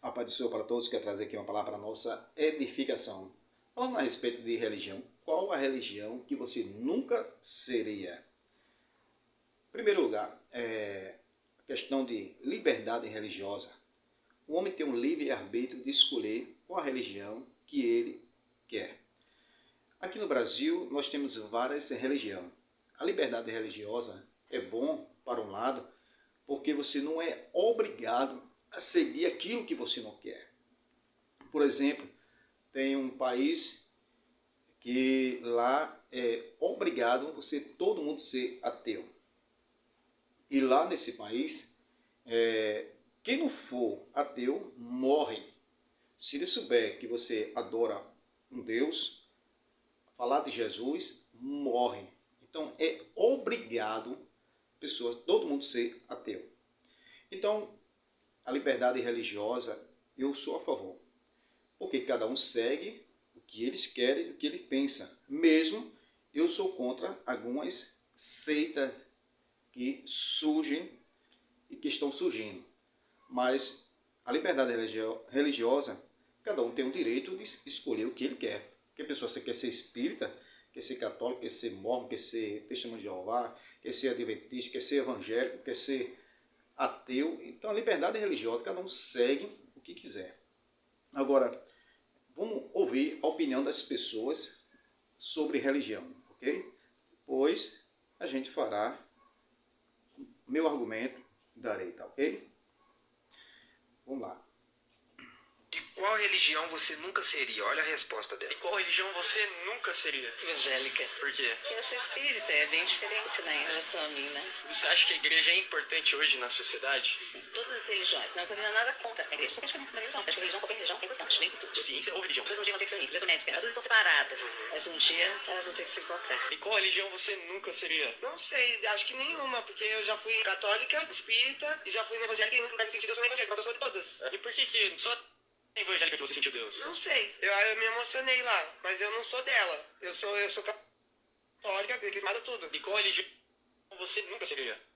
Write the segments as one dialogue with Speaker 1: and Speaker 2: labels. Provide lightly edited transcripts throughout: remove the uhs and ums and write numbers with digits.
Speaker 1: A paz do Senhor para todos, quero trazer aqui uma palavra para a nossa edificação. Falando a respeito de religião, qual a religião que você nunca seria? Em primeiro lugar, a questão de liberdade religiosa. O homem tem um livre-arbítrio de escolher qual a religião que ele quer. Aqui no Brasil, nós temos várias religiões. A liberdade religiosa é bom, para um lado, porque você não é obrigado a seguir aquilo que você não quer. Por exemplo, tem um país que lá é obrigado todo mundo ser ateu. E lá nesse país, quem não for ateu morre. Se ele souber que você adora um Deus, falar de Jesus, morre. Então é obrigado todo mundo ser ateu. Então, a liberdade religiosa, eu sou a favor. Porque cada um segue o que eles querem, o que ele pensa. Mesmo eu sou contra algumas seitas que surgem e que estão surgindo. Mas a liberdade religiosa, cada um tem o direito de escolher o que ele quer. Porque a pessoa quer ser espírita, quer ser católico, quer ser mormon, quer ser testemunho de Jeová, quer ser adventista, quer ser evangélico, quer ser ateu. Então a liberdade religiosa, cada um segue o que quiser. Agora, vamos ouvir a opinião das pessoas sobre religião, ok? Pois a gente fará meu argumento, darei, tá ok? Vamos lá.
Speaker 2: De qual religião você nunca seria? Olha a resposta dela.
Speaker 3: De qual religião você nunca seria?
Speaker 4: Evangélica.
Speaker 3: Por quê?
Speaker 4: Eu sou espírita, é bem diferente, né, em relação a mim, né?
Speaker 3: Você acha que a igreja é importante hoje na sociedade?
Speaker 4: Sim, todas as religiões, não tenho nada contra a igreja, só praticamente da religião. Acho que a religião, qualquer religião é importante, bem tudo.
Speaker 3: Ciência ou religião?
Speaker 4: Mas um dia vão ter que se unir, principalmente, as duas estão separadas, mas um dia elas vão ter que se encontrar.
Speaker 3: De qual religião você nunca seria?
Speaker 5: Não sei, acho que nenhuma, porque eu já fui católica, espírita, e já fui evangélica, e no lugar de sentido eu sou evangélica, mas eu sou de todas.
Speaker 3: E por que só evangélica que você sentiu Deus?
Speaker 5: Não sei, eu me emocionei lá, mas eu não sou dela. Eu sou católica, crismada, tudo.
Speaker 3: De qual religião você nunca seria?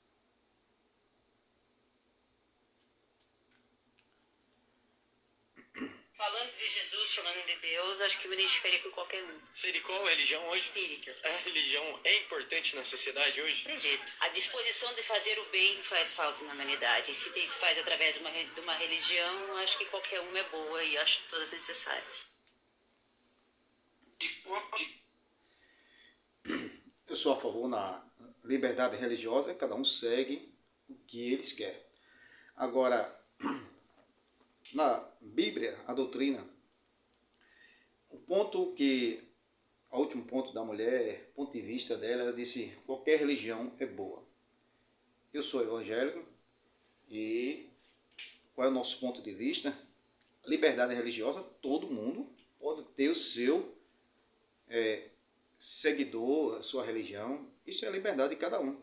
Speaker 4: Falando de Jesus, falando de Deus, acho que me identificaria com qualquer um.
Speaker 3: Você de qual religião hoje?
Speaker 4: Espírita.
Speaker 3: A religião é importante na sociedade hoje?
Speaker 4: Acredito. A disposição de fazer o bem faz falta na humanidade. E se isso faz através de uma religião, acho que qualquer uma é boa e acho todas necessárias.
Speaker 1: Eu sou a favor na liberdade religiosa, cada um segue o que eles querem. Agora, na Bíblia, a doutrina, o último ponto da mulher, ponto de vista dela, ela disse, qualquer religião é boa. Eu sou evangélico e qual é o nosso ponto de vista? Liberdade religiosa, todo mundo pode ter o seu seguidor, a sua religião. Isso é a liberdade de cada um.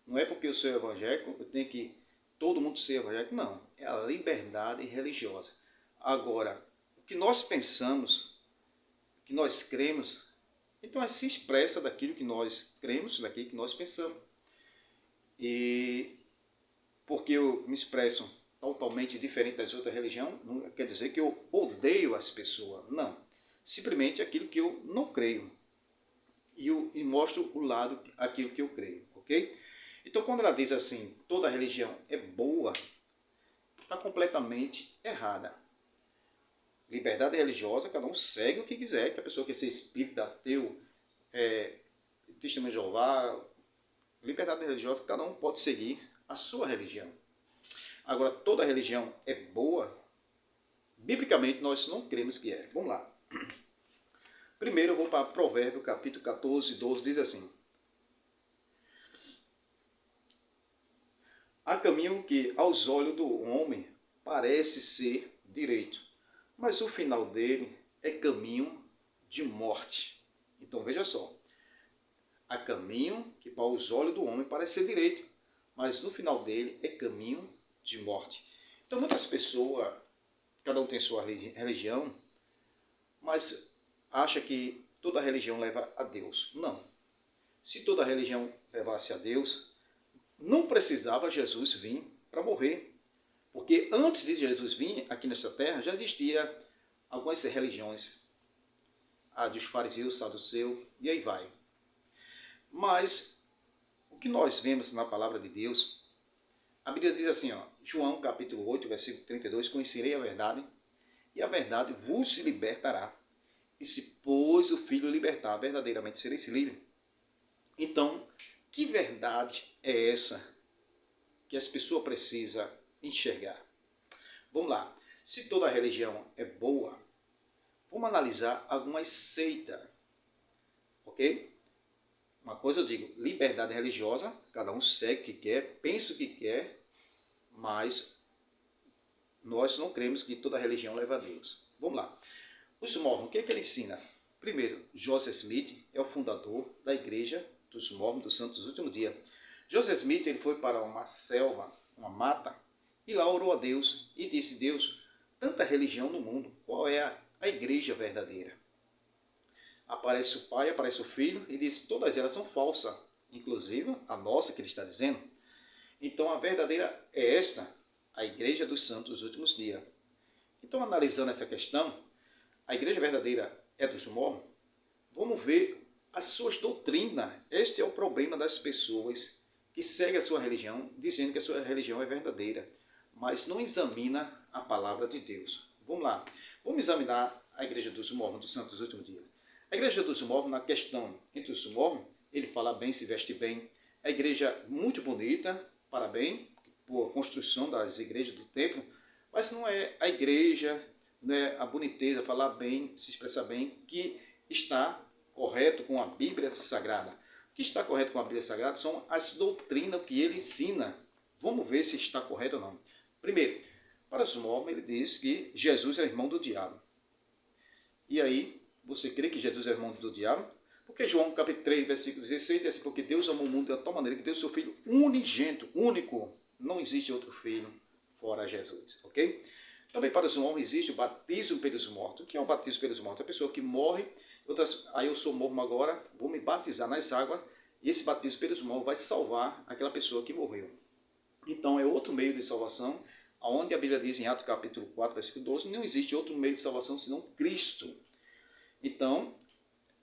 Speaker 1: Não é porque eu sou evangélico, eu tenho que todo mundo ser evangélico. Não, é a liberdade religiosa. Agora, o que nós pensamos, o que nós cremos, então se expressa daquilo que nós cremos, daquilo que nós pensamos. E porque eu me expresso totalmente diferente das outras religiões, não quer dizer que eu odeio as pessoas. Não. Simplesmente aquilo que eu não creio. E mostro o lado, aquilo que eu creio. Ok? Então, quando ela diz assim, toda religião é boa, está completamente errada. Liberdade religiosa, cada um segue o que quiser, que a pessoa quer ser espírita, ateu, testemunho de Jeová. Liberdade religiosa, cada um pode seguir a sua religião. Agora, toda religião é boa? Biblicamente, nós não cremos que é. Vamos lá. Primeiro, eu vou para Provérbios, capítulo 14, 12, diz assim. Há caminho que, aos olhos do homem, parece ser direito, mas o final dele é caminho de morte. Então, veja só. Há caminho que, para os olhos do homem, parece ser direito, mas no final dele é caminho de morte. Então, muitas pessoas, cada um tem sua religião, mas acha que toda religião leva a Deus. Não. Se toda religião levasse a Deus, não precisava Jesus vir para morrer. Porque antes de Jesus vir aqui nessa terra, já existia algumas religiões, a dos fariseus, saduceus, e aí vai. Mas o que nós vemos na palavra de Deus, a Bíblia diz assim, ó, João capítulo 8, versículo 32, conhecerei a verdade, e a verdade vos libertará. E se, pois, o Filho libertar, verdadeiramente sereis livres. Então, que verdade é essa que as pessoas precisam enxergar? Vamos lá. Se toda religião é boa, vamos analisar algumas seitas. Ok? Uma coisa eu digo, liberdade religiosa, cada um segue o que quer, pensa o que quer, mas nós não cremos que toda religião leva a Deus. Vamos lá. Os mormons, o que é que ele ensina? Primeiro, Joseph Smith é o fundador da igreja dos mormons dos Santos dos Últimos Dias. Joseph Smith ele foi para uma selva, uma mata, e lá orou a Deus e disse, Deus, tanta religião no mundo, qual é a igreja verdadeira? Aparece o pai, aparece o filho e diz, todas elas são falsas, inclusive a nossa que ele está dizendo. Então a verdadeira é esta, a igreja dos Santos dos Últimos Dias. Então analisando essa questão, a igreja verdadeira é dos mormons, vamos ver as suas doutrinas. Este é o problema das pessoas que seguem a sua religião, dizendo que a sua religião é verdadeira, mas não examina a palavra de Deus. Vamos lá, vamos examinar a igreja dos mormons dos Santos dos Últimos Dias. A igreja dos mormons, na questão entre os mormons, ele fala bem, se veste bem. A igreja muito bonita, parabéns por construção das igrejas do templo, mas não é a igreja, né, a boniteza, falar bem, se expressar bem, que está correto com a Bíblia Sagrada. O que está correto com a Bíblia Sagrada são as doutrinas que ele ensina. Vamos ver se está correto ou não. Primeiro, para os mormons, ele diz que Jesus é irmão do diabo. E aí, você crê que Jesus é irmão do diabo? Porque João capítulo 3, versículo 16, diz assim, porque Deus amou o mundo de tal maneira que deu seu Filho unigênito, único. Não existe outro filho fora Jesus, ok? Também para os mormons existe o batismo pelos mortos. O que é o batismo pelos mortos? A pessoa que morre, aí eu sou mormon agora, vou me batizar nas águas, e esse batismo pelos mortos vai salvar aquela pessoa que morreu. Então é outro meio de salvação, onde a Bíblia diz em Atos capítulo 4, versículo 12, não existe outro meio de salvação senão Cristo. Então,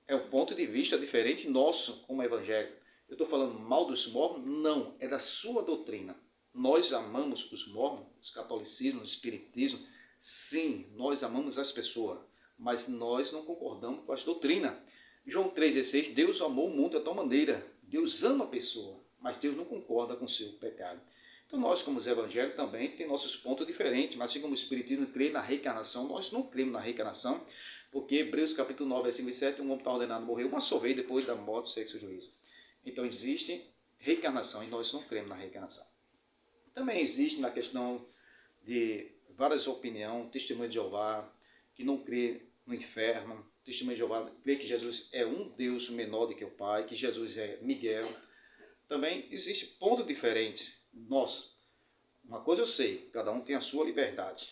Speaker 1: é um ponto de vista diferente nosso como evangélico. Eu estou falando mal dos mormons? Não, é da sua doutrina. Nós amamos os mormons, os catolicismo, o espiritismo. Sim, nós amamos as pessoas, mas nós não concordamos com as doutrinas. João 3,16, Deus amou o mundo de tal maneira. Deus ama a pessoa, mas Deus não concorda com o seu pecado. Então nós, como os evangélicos, também temos nossos pontos diferentes, mas assim como o espiritismo crê na reencarnação, nós não cremos na reencarnação, porque Hebreus capítulo 9, versículo 7, um homem está ordenado a morrer uma só vez depois da morte, sexo e juízo. Então existe reencarnação e nós não cremos na reencarnação. Também existe na questão de várias opiniões, testemunho de Jeová, que não crê no inferno, testemunho de Jeová crê que Jesus é um Deus menor do que o Pai, que Jesus é Miguel. Também existe ponto diferente. Nossa, uma coisa eu sei, cada um tem a sua liberdade.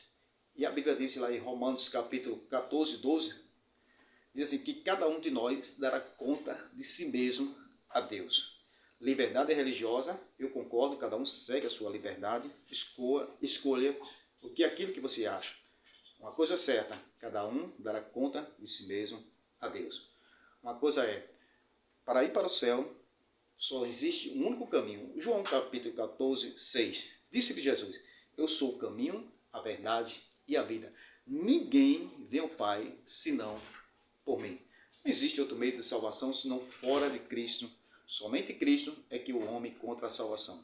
Speaker 1: E a Bíblia diz lá em Romanos capítulo 14, 12, diz assim, que cada um de nós dará conta de si mesmo a Deus. Liberdade religiosa, eu concordo, cada um segue a sua liberdade, escolha o que é aquilo que você acha. Uma coisa é certa, cada um dará conta de si mesmo a Deus. Uma coisa é, para ir para o céu, só existe um único caminho. João capítulo 14, 6, disse-lhe Jesus, eu sou o caminho, a verdade e a vida. Ninguém vê o Pai senão por mim. Não existe outro meio de salvação senão fora de Cristo. Somente Cristo é que o homem encontra a salvação.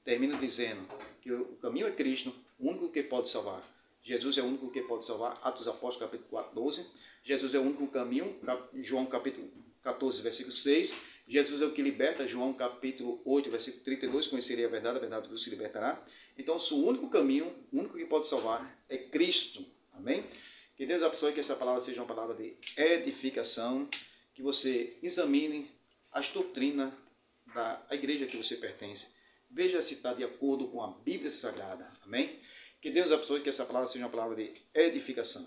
Speaker 1: Termino dizendo que o caminho é Cristo, o único que pode salvar. Jesus é o único que pode salvar. Atos dos Apóstolos, capítulo 4, 12. Jesus é o único caminho. João, capítulo 14, versículo 6. Jesus é o que liberta. João, capítulo 8, versículo 32. Conhecerei a verdade vos libertará. Então, o único caminho, o único que pode salvar é Cristo. Amém? Que Deus abençoe, que essa palavra seja uma palavra de edificação. Que você examine as doutrinas da igreja que você pertence. Veja se está de acordo com a Bíblia Sagrada. Amém? Que Deus abençoe, que essa palavra seja uma palavra de edificação.